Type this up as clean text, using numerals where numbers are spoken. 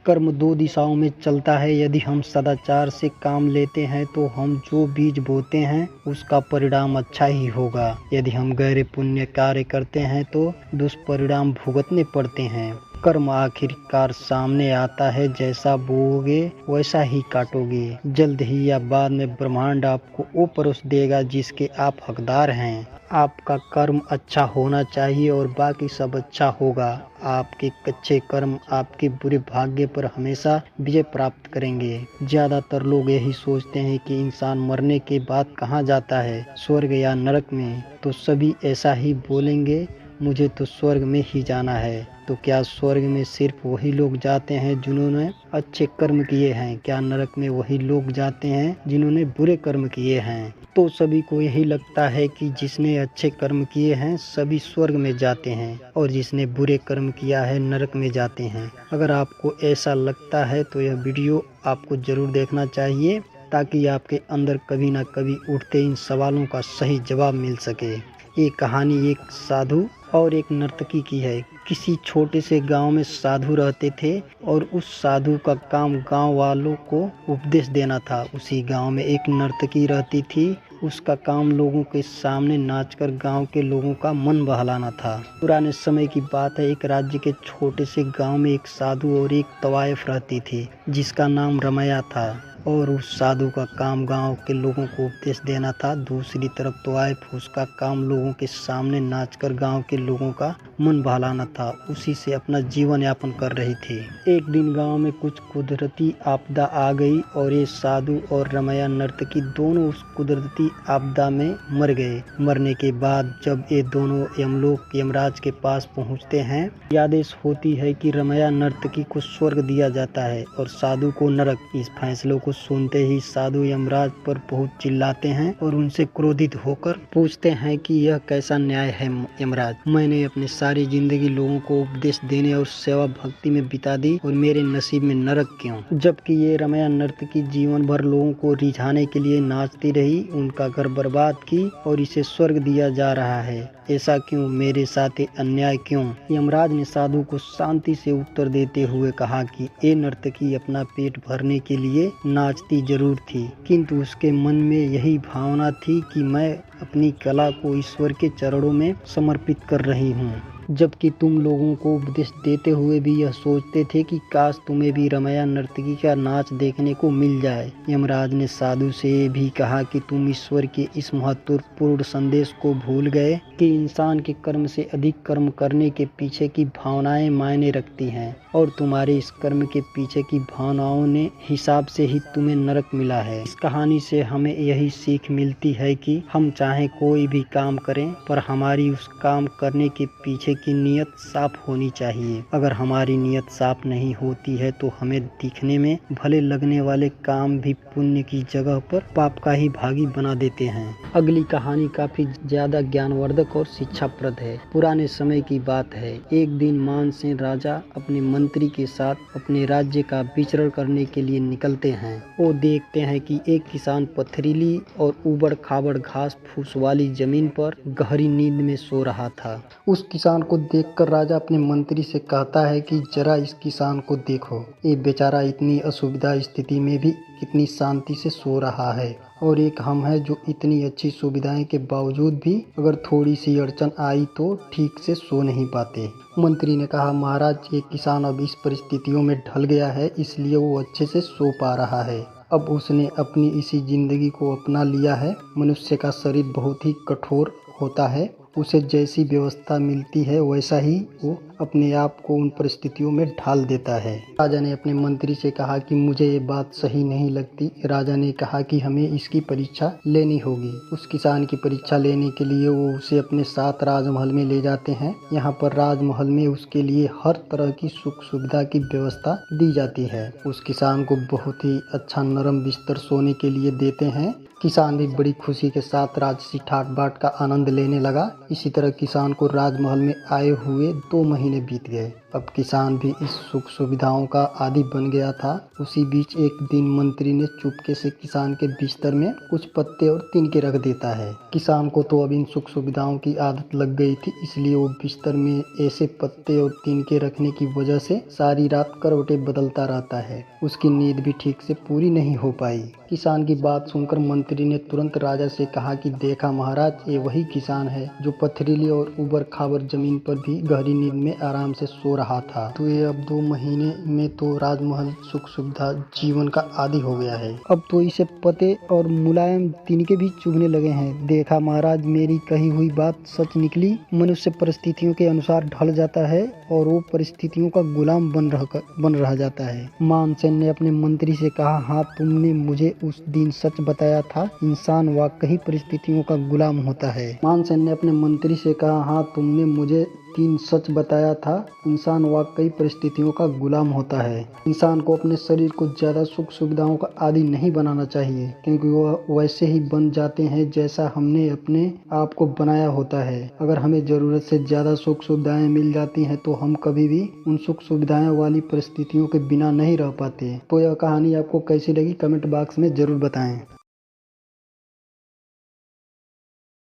कर्म दो दिशाओं में चलता है। यदि हम सदाचार से काम लेते हैं तो हम जो बीज बोते हैं उसका परिणाम अच्छा ही होगा। यदि हम गहरे पुण्य कार्य करते हैं तो दुष्परिणाम भुगतने पड़ते हैं। कर्म आखिरकार सामने आता है, जैसा बोओगे वैसा ही काटोगे। जल्द ही या बाद में ब्रह्मांड आपको वो परोस देगा जिसके आप हकदार हैं। आपका कर्म अच्छा होना चाहिए और बाकी सब अच्छा होगा। आपके अच्छे कर्म आपके बुरे भाग्य पर हमेशा विजय प्राप्त करेंगे। ज्यादातर लोग यही सोचते हैं कि इंसान मरने के बाद कहाँ जाता है, स्वर्ग या नरक में। तो सभी ऐसा ही बोलेंगे, मुझे तो स्वर्ग में ही जाना है। तो क्या स्वर्ग में सिर्फ वही लोग जाते हैं जिन्होंने अच्छे कर्म किए हैं? क्या नरक में वही लोग जाते हैं जिन्होंने बुरे कर्म किए हैं? तो सभी को यही लगता है कि जिसने अच्छे कर्म किए हैं सभी स्वर्ग में जाते हैं और जिसने बुरे कर्म किया है नरक में जाते हैं। अगर आपको ऐसा लगता है तो यह वीडियो आपको जरूर देखना चाहिए, ताकि आपके अंदर कभी ना कभी उठते इन सवालों का सही जवाब मिल सके। ये कहानी एक साधु और एक नर्तकी की है। किसी छोटे से गांव में साधु रहते थे और उस साधु का काम गांव वालों को उपदेश देना था। उसी गांव में एक नर्तकी रहती थी। उसका काम लोगों के सामने नाचकर गांव के लोगों का मन बहलाना था। पुराने समय की बात है, एक राज्य के छोटे से गांव में एक साधु और एक तवायफ रहती थी जिसका नाम रमैया था। और उस साधु का काम गांव के लोगों को उपदेश देना था। दूसरी तरफ तवायफ, उसका काम लोगों के सामने नाचकर गांव के लोगों का मन बहलाना था। उसी से अपना जीवन यापन कर रही थी। एक दिन गांव में कुछ कुदरती आपदा आ गई और ये साधु और रमैया नर्तकी दोनों उस कुदरती आपदा में मर गए। मरने के बाद जब ये दोनों यमलोक यमराज के पास पहुंचते हैं, आदेश होती है कि रमैया नर्तकी को स्वर्ग दिया जाता है और साधु को नरक। इस फैसले को सुनते ही साधु यमराज पर बहुत चिल्लाते हैं और उनसे क्रोधित होकर पूछते हैं कि यह कैसा न्याय है यमराज। मैंने अपनी सारी जिंदगी लोगों को उपदेश देने और सेवा भक्ति में बिता दी और मेरे नसीब में नरक क्यों? जबकि ये रमैया नर्तकी जीवन भर लोगों को रिझाने के लिए नाचती रही, उनका घर बर्बाद की और इसे स्वर्ग दिया जा रहा है। ऐसा क्यों? मेरे साथ अन्याय क्यों? यमराज ने साधु को शांति से उत्तर देते हुए कहा कि ये नर्तकी अपना पेट भरने के लिए नाचती जरूर थी, किंतु उसके मन में यही भावना थी कि मैं अपनी कला को ईश्वर के चरणों में समर्पित कर रही हूँ। जबकि तुम लोगों को उपदेश देते हुए भी यह सोचते थे कि काश तुम्हें भी रमैया नर्तकी का नाच देखने को मिल जाए। यमराज ने साधु से भी कहा कि तुम ईश्वर के इस महत्वपूर्ण संदेश को भूल गए कि इंसान के कर्म से अधिक कर्म करने के पीछे की भावनाएं मायने रखती हैं और तुम्हारे इस कर्म के पीछे की भावनाओं ने हिसाब से ही तुम्हें नरक मिला है। इस कहानी से हमें यही सीख मिलती है कि हम चाहे कोई भी काम करें, पर हमारी उस काम करने के पीछे की नीयत साफ होनी चाहिए। अगर हमारी नीयत साफ नहीं होती है तो हमें दिखने में भले लगने वाले काम भी पुण्य की जगह पर पाप का ही भागी बना देते हैं। अगली कहानी काफी ज्यादा ज्ञानवर्धक और शिक्षाप्रद है। पुराने समय की बात है। एक दिन मानसेन राजा अपने मंत्री के साथ अपने राज्य का विचरण करने के लिए निकलते हैं। वो देखते हैं कि एक किसान पथरीली और उबड़ खाबड़ घास फूस वाली जमीन पर गहरी नींद में सो रहा था। उस किसान को देखकर राजा अपने मंत्री से कहता है कि जरा इस किसान को देखो, ये बेचारा इतनी असुविधा स्थिति में भी कितनी शांति से सो रहा है, और एक हम है जो इतनी अच्छी सुविधाएं के बावजूद भी अगर थोड़ी सी अड़चन आई तो ठीक से सो नहीं पाते। मंत्री ने कहा, महाराज, ये किसान अब इस परिस्थितियों में ढल गया है, इसलिए वो अच्छे से सो पा रहा है। अब उसने अपनी इसी जिंदगी को अपना लिया है। मनुष्य का शरीर बहुत ही कठोर होता है, उसे जैसी व्यवस्था मिलती है वैसा ही वो अपने आप को उन परिस्थितियों में ढाल देता है। राजा ने अपने मंत्री से कहा कि मुझे ये बात सही नहीं लगती। राजा ने कहा कि हमें इसकी परीक्षा लेनी होगी। उस किसान की परीक्षा लेने के लिए वो उसे अपने साथ राजमहल में ले जाते हैं। यहाँ पर राजमहल में उसके लिए हर तरह की सुख सुविधा की व्यवस्था दी जाती है। उस किसान को बहुत ही अच्छा नरम बिस्तर सोने के लिए देते हैं। किसान भी बड़ी खुशी के साथ राजसी ठाट बाट का आनंद लेने लगा। इसी तरह किसान को राजमहल में आए हुए 2 महीने बीत गए। अब किसान भी इस सुख सुविधाओं का आदी बन गया था। उसी बीच एक दिन मंत्री ने चुपके से किसान के बिस्तर में कुछ पत्ते और तिनके रख देता है। किसान को तो अब इन सुख सुविधाओं की आदत लग गई थी, इसलिए वो बिस्तर में ऐसे पत्ते और तिनके रखने की वजह से सारी रात करवटें बदलता रहता है। उसकी नींद भी ठीक से पूरी नहीं हो पाई। किसान की बात सुनकर मंत्री ने तुरंत राजा से कहा कि देखा महाराज, ये वही किसान है जो पथरीली और उबड़ खाबड़ जमीन पर भी गहरी नींद में आराम से सो रहा था। तो ये अब 2 महीने में तो राजमहल सुख सुविधा जीवन का आदी हो गया है। अब तो इसे पत्ते और मुलायम तिनके भी चुभने लगे हैं। देखा महाराज, मेरी कही हुई बात सच निकली। मनुष्य परिस्थितियों के अनुसार ढल जाता है और वो परिस्थितियों का गुलाम बन रह जाता है। मानसेन ने अपने मंत्री से कहा, हाँ, तुमने मुझे उस दिन सच बताया था, इंसान वाकई परिस्थितियों का गुलाम होता है। मानसेन ने अपने मंत्री से कहा, हाँ, तुमने मुझे 3 सच बताया था, इंसान वाकई परिस्थितियों का गुलाम होता है। इंसान को अपने शरीर को ज्यादा सुख सुविधाओं का आदी नहीं बनाना चाहिए, क्योंकि वह वैसे ही बन जाते हैं जैसा हमने अपने आप को बनाया होता है। अगर हमें जरूरत से ज्यादा सुख सुविधाएं मिल जाती हैं तो हम कभी भी उन सुख सुविधाएं वाली परिस्थितियों के बिना नहीं रह पाते। तो यह कहानी आपको कैसी लगी कमेंट बॉक्स में जरूर बताएं।